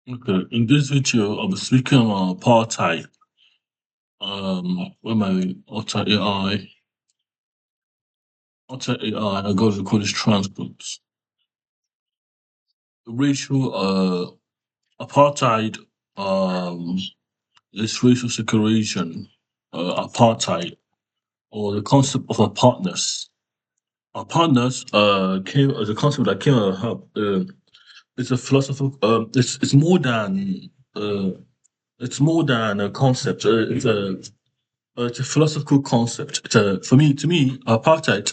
Okay, in this video, I'll be speaking on apartheid. Where my alter AI, I got to record these transcripts. Racial apartheid is racial segregation, apartheid, or the concept of apartness. Apartness came as a concept that came out. It's a philosophical. Uh, it's more than a concept. It's a philosophical concept. For me, to me, uh, apartheid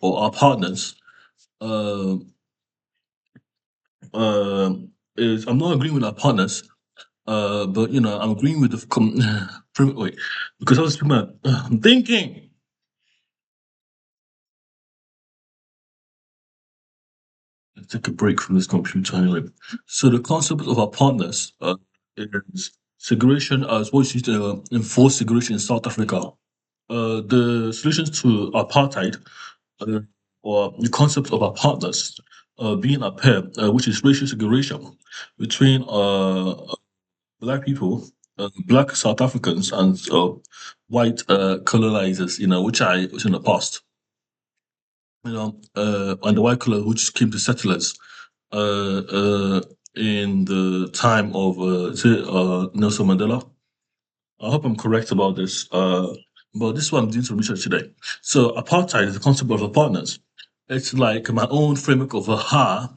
or our partners, uh, uh, is I'm not agreeing with our partners, but I'm agreeing with the wait, because I was I'm thinking. Let's take a break from this computer anyway. So the concept of our partners is segregation as what is used to enforce segregation in South Africa. The solutions to apartheid, uh, or the concept of apartness, being a pair, which is racial segregation between black people, black South Africans, and white colonizers. Which in the past, and the white color which came to settle us uh, uh, in the time of Nelson Mandela. I hope I'm correct about this. But this is what I'm doing some research today. So apartheid is the concept of apartness. It's like my own framework of a ha,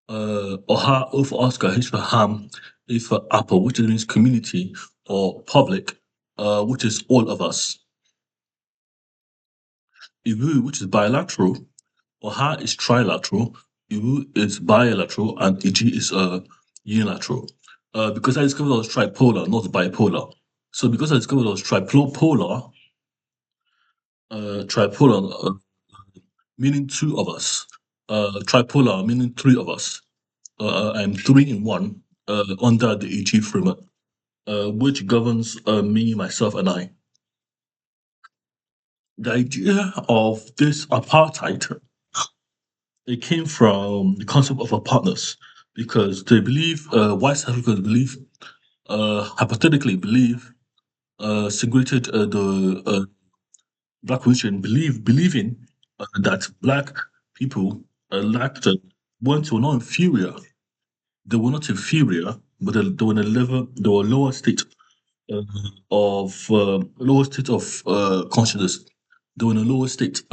or ha, O for Oscar, H for ham, A for apple, which means community or public, which is all of us. Iwu, which is bilateral, or ha is trilateral, Iwu is bilateral, and Ig is unilateral. Because I discovered I was tripolar, not bipolar. So because I discovered I was tripolar, tripolar, meaning two of us. Tripolar, meaning three of us. I'm three in one under the EG framework, which governs me, myself, and I. The idea of this apartheid, it came from the concept of apartness, because they believe, white South Africans believe, hypothetically believe, segregated the black position, believing that black people lacked, weren't were not inferior. They were not inferior, but they were in a level, they were lower state uh, of consciousness. They were in a lower state.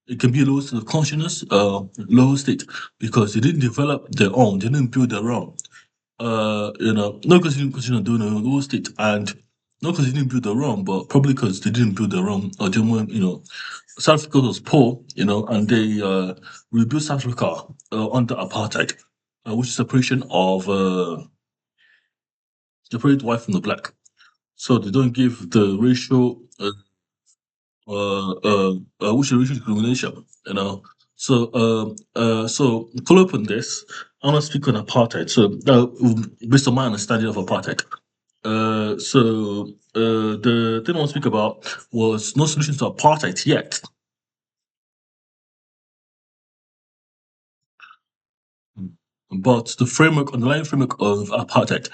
It can be a lower state of consciousness, lower state, because they didn't develop their own, they didn't build their own. Not because they didn't continue doing their own lower state, and not because they didn't build their own, but probably because they didn't build their own, or they weren't, South Africa was poor, and they rebuilt South Africa under apartheid, which is separation of separate white from the black. So they don't give the racial, which is racial discrimination, So follow up on this. I want to speak on apartheid. So, based on my understanding of apartheid, the thing I want to speak about was no solution to apartheid yet. But the underlying framework of apartheid,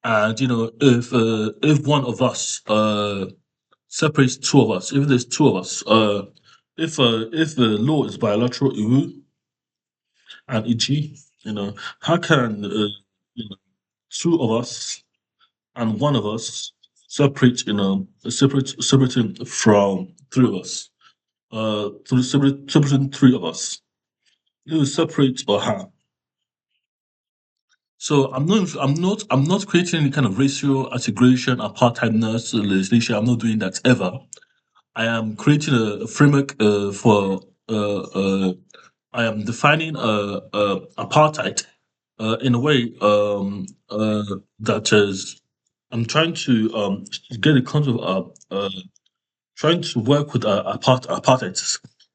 and if one of us separates two of us, if there's two of us, if the law is bilateral, and e.g., how can two of us and one of us separating from three of us, separating three of us, you separate or how? So I'm not creating any kind of racial integration, apartheidness legislation. I'm not doing that ever. I am creating a framework for I am defining apartheid in a way that is I'm trying to get a concept of trying to work with apartheid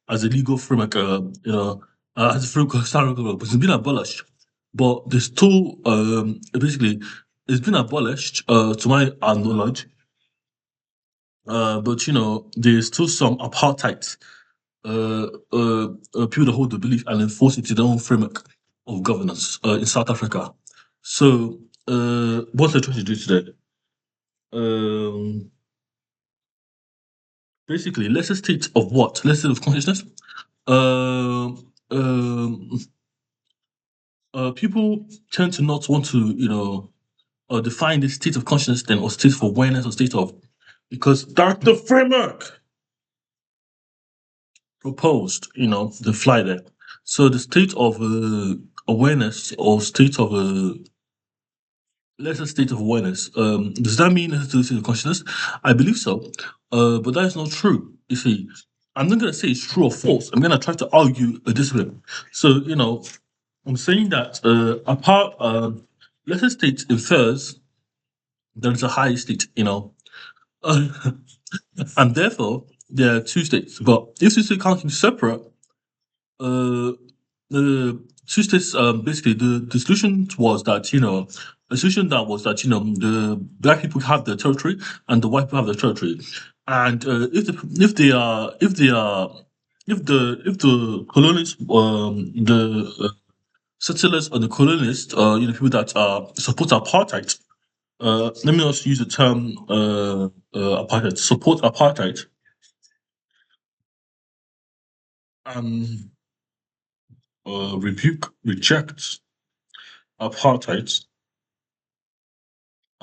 as a legal framework, as a framework, but it's been abolished. But there's still, basically, it's been abolished to my knowledge, but there's still some apartheid people that hold the belief and enforce it to their own framework of governance in South Africa. So, what they're trying to do today, um, basically, lesser state of what? Lesser state of consciousness. Um, um, People tend to not want to, define the state of consciousness then, or state of awareness, or state of, because that's the framework proposed, the fly there. So the state of awareness, or state of lesser state of awareness, does that mean lesser state of consciousness? I believe so, but that is not true. You see, I'm not going to say it's true or false. I'm going to try to argue a discipline. So, I'm saying that lesser state infers there is a higher state, and therefore there are two states. But if you say counting separate, uh, the two states, basically the solution was that, the solution that was that, the black people have their territory and the white people have their territory, and if the colonists, the settlers or the colonists, people that support apartheid. Let me also use the term apartheid. Support apartheid and reject apartheid,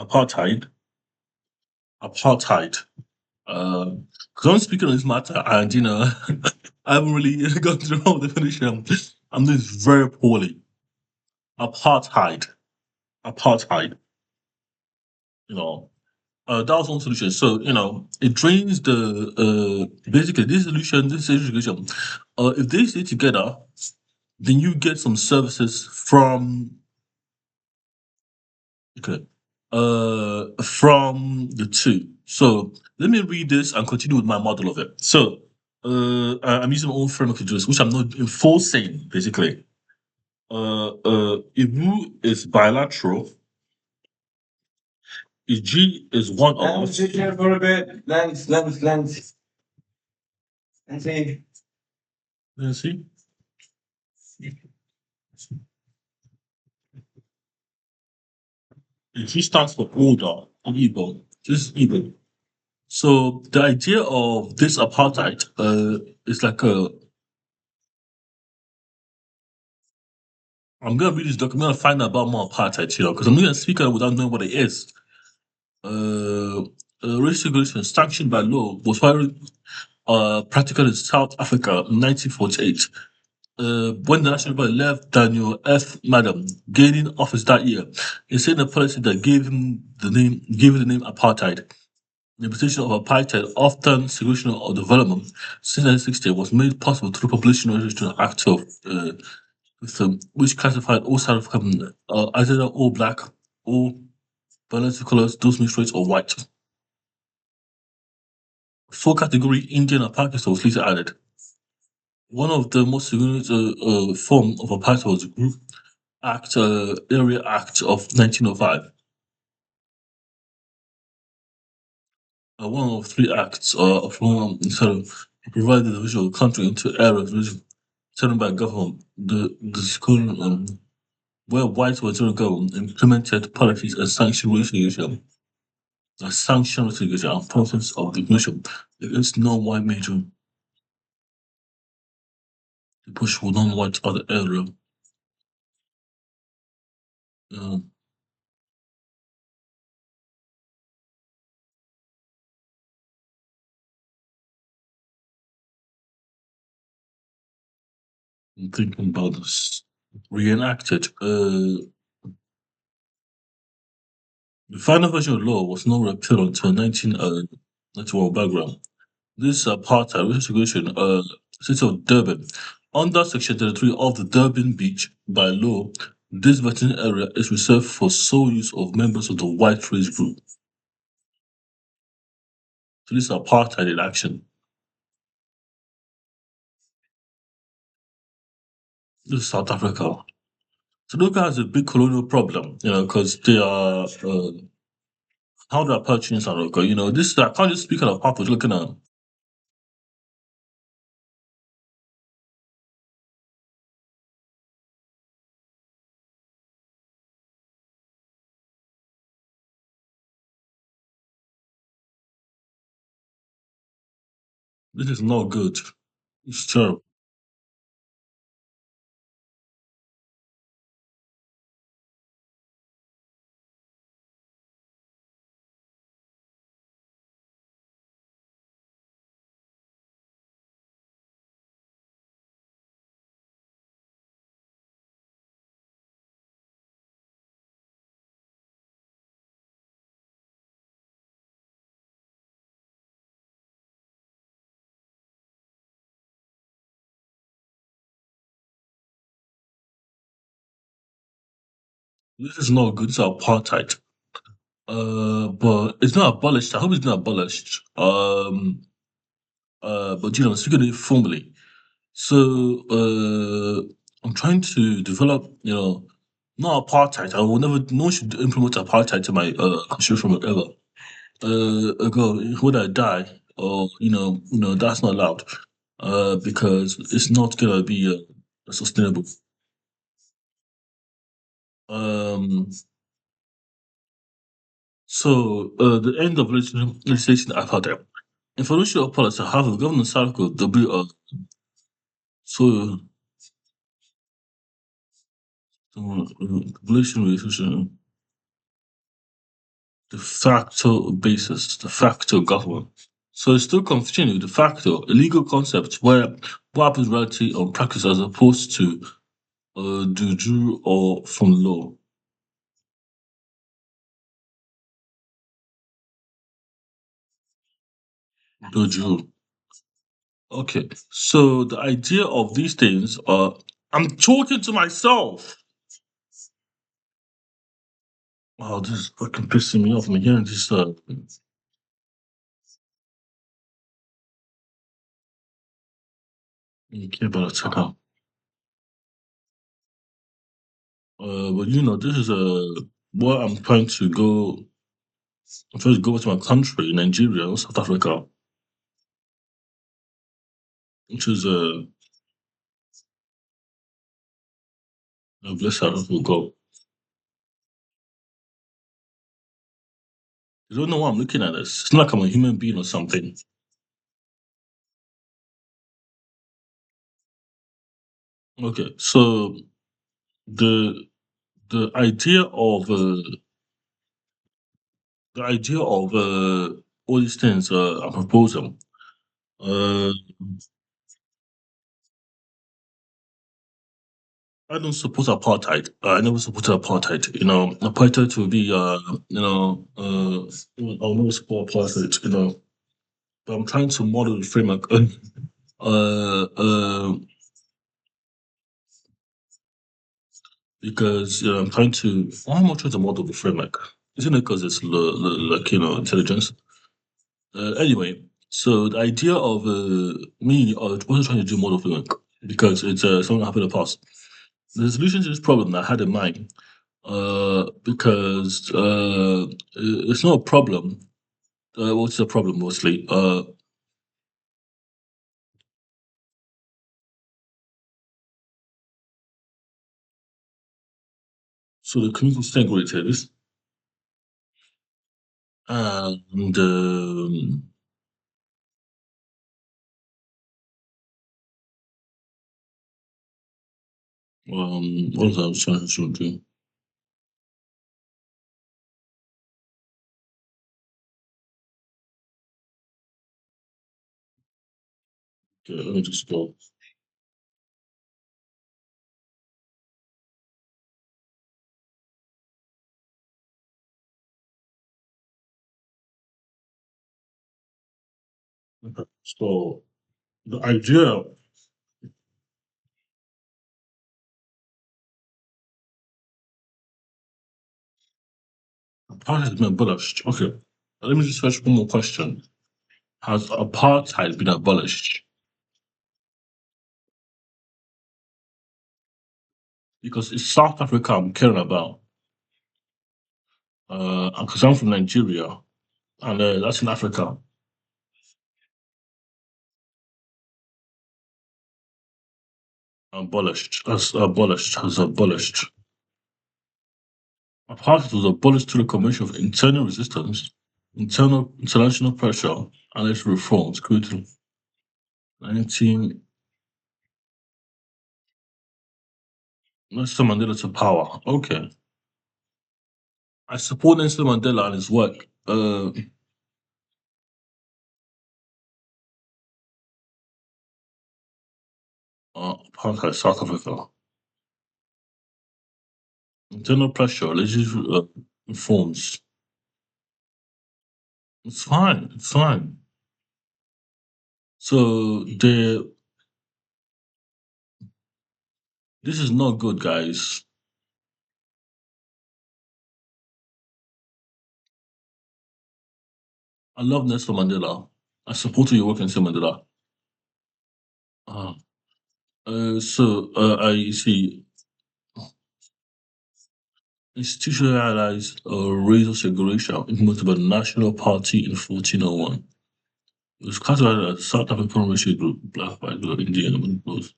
apartheid, apartheid. Because I'm speaking on this matter, and I haven't really gone through the whole definition. I'm doing this very poorly. Apartheid, apartheid. You know, that was one solution. So it drains the basically this solution, this segregation. If they stay together, then you get some services from, okay, from the two. So let me read this and continue with my model of it. So I'm using my own framework to do this, which I'm not enforcing basically. Ibu is bilateral. If G is one of. Sit here for a bit. Lens. Let's see. Let's see. G stands for order in Igbo. This is Igbo. So the idea of this apartheid is like a. I'm gonna read this document and find out about more apartheid, because I'm not gonna speak on it without knowing what it is. Uh, Racial segregation sanctioned by law was finally practically in South Africa in 1948. When the National Party left Daniel F. Madam gaining office that year, he said a policy that gave it the name apartheid. The implementation of apartheid, often segregation or development, since 1960 was made possible through the Population Registration Act of which classified all South African either all black, all biological colors, those mixed race, or white. Four category Indian and Pakistan was later added. One of the most significant form of apartheid was the Group Act, Area Act of 1905. One of three acts of law provided the division of the country into areas determined by government. The school where white Waziri government implemented policies and sanction litigation and process of the commission against non-white major to push for non-white other area. I'm thinking about this. Reenacted. The final version of the law was not repealed until 1991 background. This apartheid resolution, city of Durban. Under Section 33 of the Durban Beach by law, this vetting area is reserved for sole use of members of the white race group. So this is apartheid in action. This is South Africa. South Africa has a big colonial problem, because they are how they approach in South Africa. This I can't just speak on apartheid looking at This is not good. It's terrible. This is not good. It's apartheid. But it's not abolished. I hope it's not abolished. But speaking of it formally. So I'm trying to develop, not apartheid. I will never. No one should implement apartheid to my constitution ever. Ago, would I die? Or that's not allowed. Because it's not gonna be sustainable. Um, the end of legislation I've had there. Information policy have a governance cycle the be so population relationship de facto basis, de facto government. So it's still confusing with de facto, a legal concept where what happens in reality on practice as opposed to de jure or from law. De jure. Okay. So the idea of these things are I'm talking to myself. Oh, this is fucking pissing me off. I'm hearing this you care about attack. But this is what I'm trying to go to my country, Nigeria or South Africa, which is a blessed South Africa go. You don't know why I'm looking at this. It's not like I'm a human being or something. Okay, so the the idea of all these things I'm proposing. Uh, I don't support apartheid. I never supported apartheid. Apartheid will be I'll never support apartheid. But I'm trying to model the framework. Uh, uh, because I'm trying to. Why am I trying to model the framework? Isn't it because it's like intelligence? Anyway, so the idea of me wasn't trying to do model framework because it's something that happened in the past. The solution to this problem that I had in mind, because it's not a problem. What's the problem mostly? So the community is integrated, and what was I was trying to do? Okay, let me just go. Okay. So the idea apartheid has been abolished. Okay, let me just ask one more question. Has apartheid been abolished? Because it's South Africa I'm caring about. Because I'm from Nigeria, and that's in Africa. Abolished. Has abolished. Has abolished. Apartheid was abolished through the combination of internal resistance, international pressure, and its reforms. Critical. 19 Nelson Mandela to power. Okay. I support Nelson Mandela and his work. Apartheid, South Africa. Internal pressure, religious reforms. It's fine. It's fine. So this is not good, guys. I love Nelson Mandela. I support your work, Nelson Mandela. Uh, I see institutionalized racial segregation implemented by the National Party in 1401. It was classified as South African racial group, black, white, Indian, and those.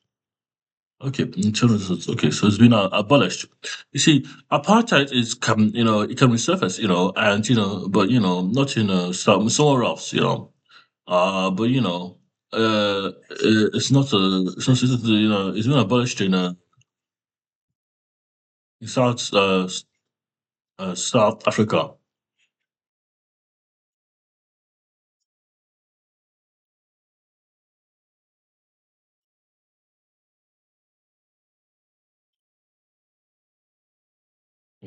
Okay, okay, so it's been abolished. You see, apartheid is it can resurface, and but not in somewhere else, but it's been abolished in South Africa.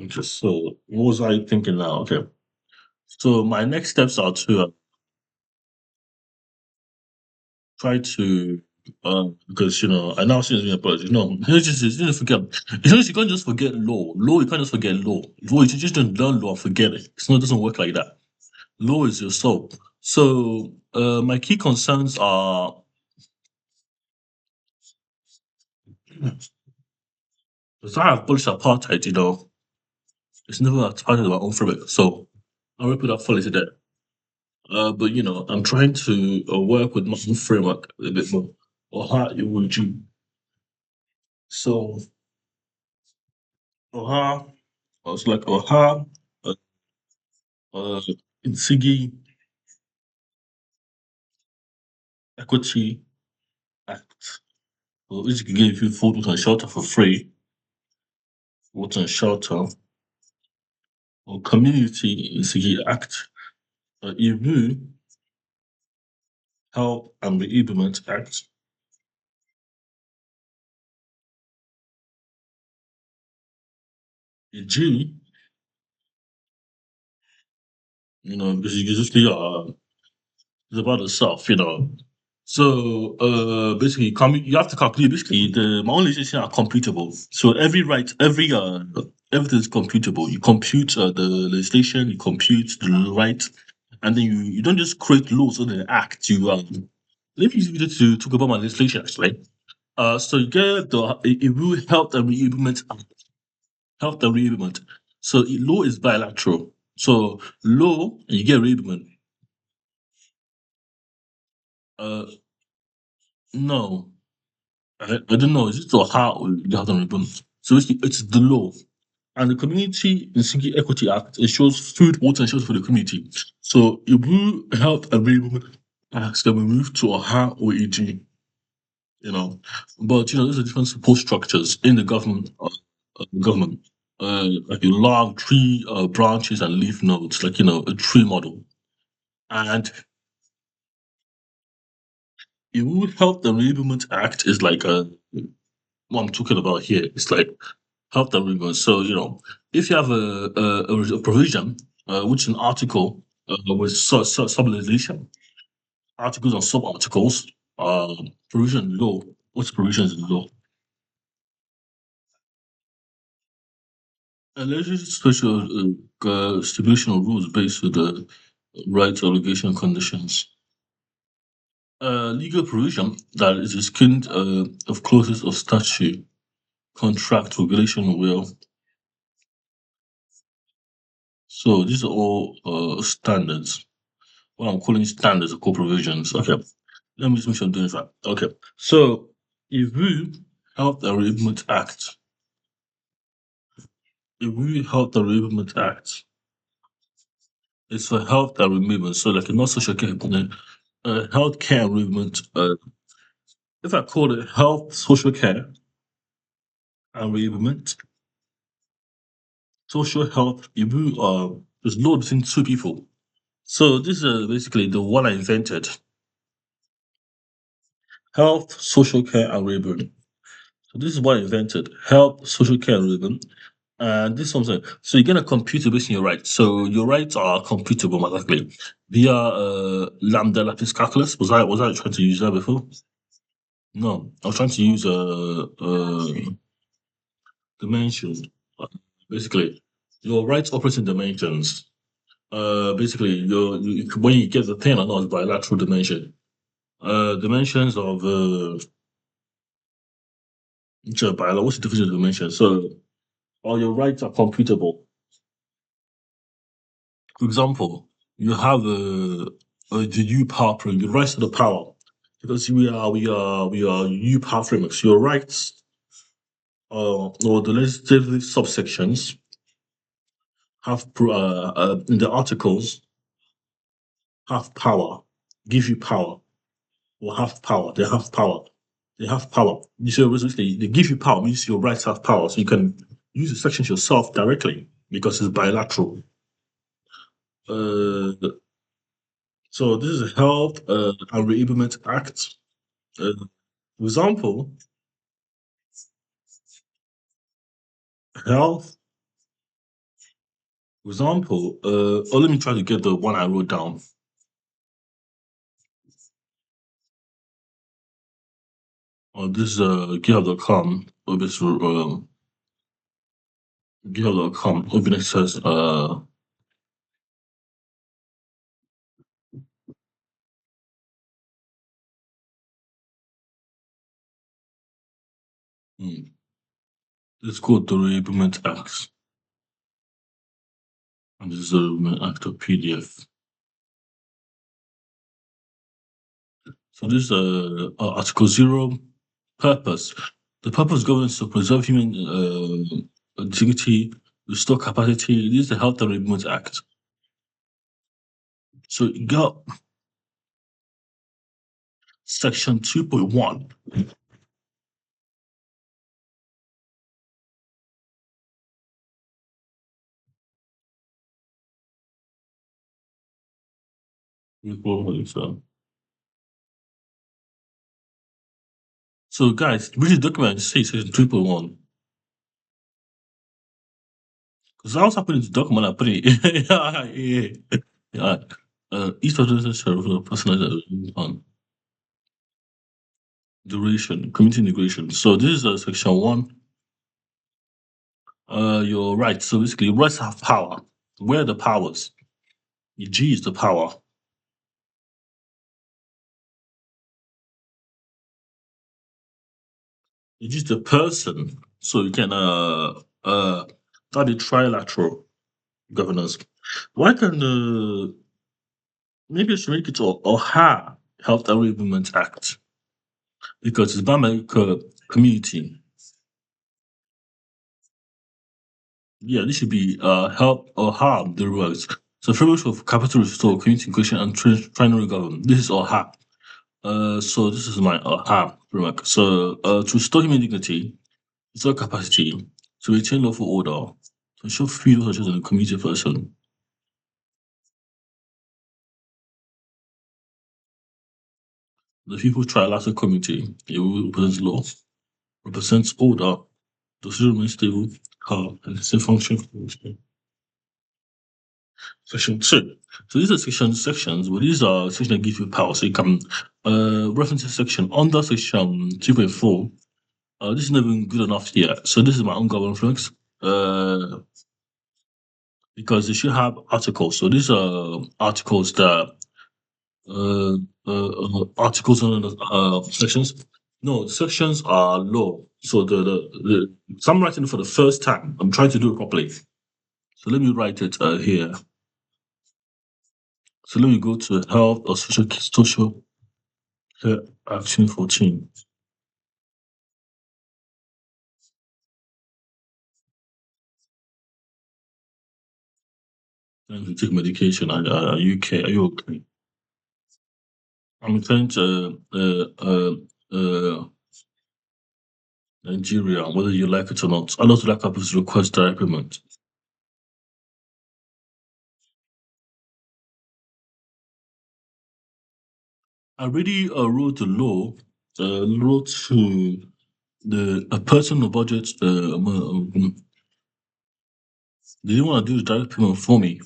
Just so, what was I thinking now? Okay, so my next steps are to try to because I now see it's being apology. No, you just forget. You can't just forget law. Law, you can't just forget law. Law, you just don't learn law and forget it. It doesn't work like that. Law is your soul. So my key concerns are because I have abolished apartheid, it's never apartheid of my own fabric. So I'll put that fully to there. But I'm trying to work with my own framework a bit more. Or how it would you. So Oha, I was like Oha, uh, uh, Insigi, Equity Act, which can give you food, water, and shelter for free, water and shelter, or Community Insigi Act, Ibu Help and Reablement Act, G, basically it's about the South, So basically, you have to calculate. Basically, the my own legislation are computable. So every right, everything is computable. You compute the legislation, you compute the right, and then you don't just create laws or the act. Let me use video to talk about my legislation actually. So you get it will help and re-implement health and re-implement. So law is bilateral. So law and you get re-implement. Uh, no. I don't know. Is it or how you have them ribbon? So it's the law. And the Community and Sinking Equity Act ensures food, water, and shelter for the community. So if we help and environment acts that we move to a HA or EG, you know. But there's a different support structures in the government. Like a long tree branches and leaf nodes, like a tree model. And if we help the Enablement Act is like what I'm talking about here. It's like help them remember. So, if you have a provision, which is an article with sublegislation, articles and sub-articles, provision in law, what's provisions in law? A legislature stipulation of rules based on the rights, obligation, conditions. Legal provision that is akin of clauses of statute, contract, regulation, or will. So these are all standards. What I'm calling standards or core provisions. Okay. Let me just make sure I'm doing this right. Okay. So if we help the Enablement Act, if we help the Enablement Act, it's for health and enablement. So like not social care, healthcare enablement. If I call it health, social care, and enablement, social health, there's no between two people. So this is basically the one I invented: health, social care, and enablement. So this is what I invented: health, social care, and enablement. And this one's so you get a computer based on your rights. So your rights are computable mathematically via lambda lattice calculus. Was I trying to use that before? No, I was trying to use dimensions. Uh, Basically, your rights operate in dimensions. Basically, when you get the thing, I know it's bilateral dimension. Dimensions of what's the difference of dimension? So all your rights are computable. For example, you have the U power framework, the rights to the power. Because we are U power frameworks. Your rights or the legislative subsections have in the articles have power, give you power, or have power. They have power. They have power. You say basically they give you power means your rights have power, so you can use the sections yourself directly because it's bilateral. Uh, so this is Health and Enablement Act. Uh, for example, health. For example, let me try to get the one I wrote down. This is github.com. Github.com. OBINexus. Hmm. Let's go to the Enablement Act. And this is the Enablement Act of PDF. So this is Article 0, purpose. The purpose of government is to preserve human dignity, restore capacity. This is the Health and Enablement Act. So you got Section 2.1. So guys, read the document and say Section 2.1. Because I was happening to the document I put it. Yeah. Yeah. Each of those personal on duration, community integration. So this is Section 1. You're right. So basically, rights have power. Where are the powers? G is the power. It is the person. So you can that is trilateral governance. Why can maybe I should make it OHA Health and Enablement Act because it's by my community. Yeah, this should be help or harm the rights. So framework of capital restore, community inclusion, and trinary government. This is OHA. So this is my OHA framework. So to restore human dignity, restore capacity, to maintain lawful order, to ensure freedom such as a community person. The people trilateral community, it represents law, represents order, the system remains stable, calm, and it's a function. Section 2. So these are sections, but these are sections that give you power. So you can reference a section under section 2.4. This is not even good enough yet. So this is my own government flex. Because they should have articles. So these are articles that articles on sections. No, sections are law. So so I'm writing it for the first time. I'm trying to do it properly. So let me write it here. So let me go to health or social care action 14. Trying to take medication. Are you okay? Are you okay? I'm trying to uh, Nigeria, whether you like it or not. A lot of that happens request direct payment. I already wrote a law, wrote to the a personal budget. They didn't want to do the direct payment for me.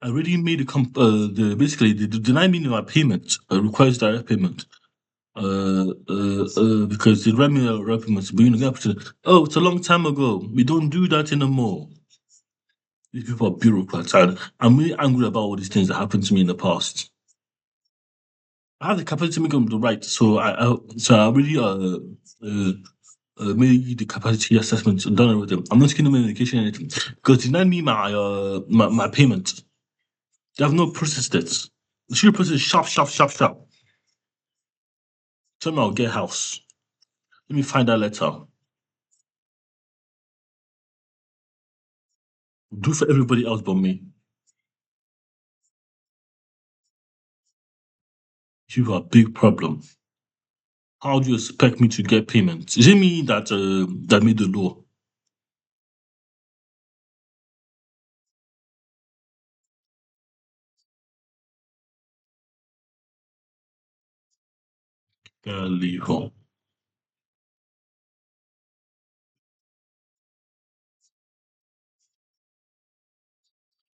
I already made the basically they denied me my payment. Requires direct payment. Because they ran me a reprimand, but you know, oh, it's a long time ago. We don't do that anymore. These people are bureaucrats, and I'm really angry about all these things that happened to me in the past. I have the capacity to make them the right, so I really made the capacity assessment and done it with them. I'm not giving them any indication or anything because they denied me my payment. They have not processed it. They should process it sharp, sharp, sharp, sharp. Tell me I'll get house. Let me find that letter. Do for everybody else but me. You are a big problem. How do you expect me to get payment? Is it me that made the law? Leave home.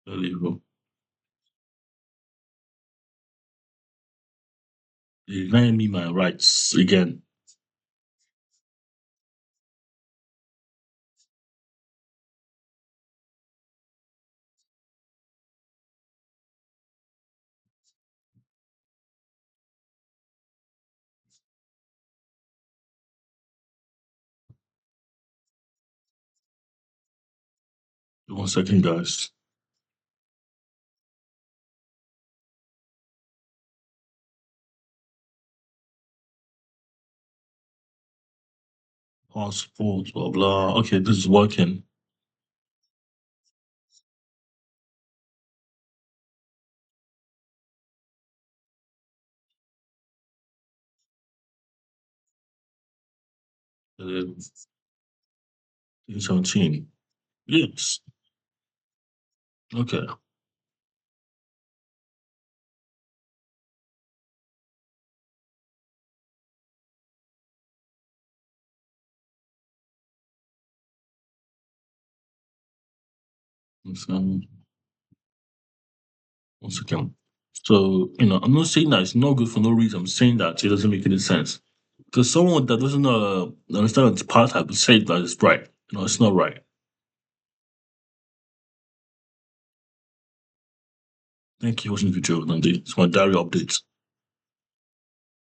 Leave home. They deny me my rights again. One second, guys. Passport, blah blah. Okay, this is working. Uh, 17. Yes. Okay. So, one second. So, I'm not saying that it's not good for no reason. I'm saying that it doesn't make any sense. Because someone that doesn't understand the part I would say that it's right. It's not right. Thank you for watching the video, Nandi. It's my diary update.